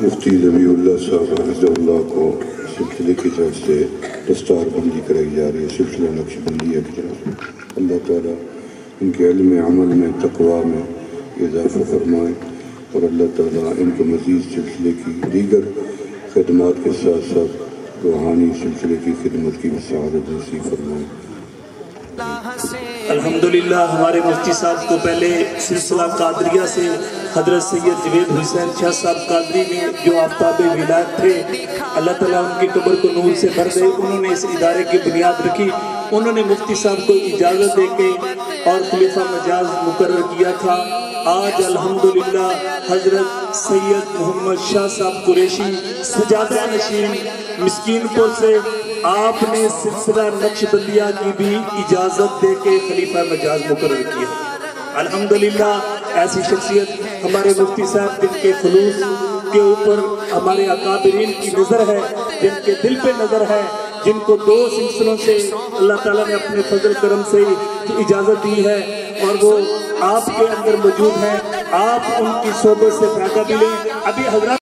مفتی ذبیح اللہ صاحب حفظہ اللہ کو سلسلے کی طرف سے دستار بندی کرائی جا رہی ہے، سلسلہ نقش بندیہ کی طرف سے۔ اللہ تعالیٰ ان کے علم عمل میں تقویٰ میں اضافہ فرمائے اور اللہ تعالیٰ ان کو مزید سلسلے کی دیگر خدمات کے ساتھ ساتھ روحانی سلسلے کی خدمت کی سعادت نصیب فرمائے۔ الحمدللہ ہمارے مفتی صاحب کو پہلے سلسلہ قادریہ سے حضرت سید جوید حسین شاہ صاحب قادری میں جو آفتاب ولایت تھے، اللہ تعالیٰ ان کی قبر کو نور سے بھر دے، انہوں نے اس ادارے کی بنیاد رکھی۔ انہوں نے مفتی صاحب کو اجازت دے کے اور خلیفہ مجاز مقرر کیا تھا۔ آج الحمدللہ حضرت سید محمد شاہ صاحب قریشی سجادہ نشین مسکین پور سے آپ نے سلسلہ نقش بندیہ کی بھی اجازت دے کے خلیفہ مجاز مقرر کیا۔ الحمدللہ ایسی شخصیت ہمارے مفتی صاحب جن کے خلوص کے اوپر ہمارے اکابرین کی نظر ہے، جن کے دل پہ نظر ہے، جن کو 2 سلسلوں سے اللہ تعالیٰ نے اپنے فضل کرم سے اجازت دی ہے اور وہ آپ کے اندر موجود ہیں۔ آپ ان کی صحبت سے فائدہ بھی لیں۔ ابھی حضرات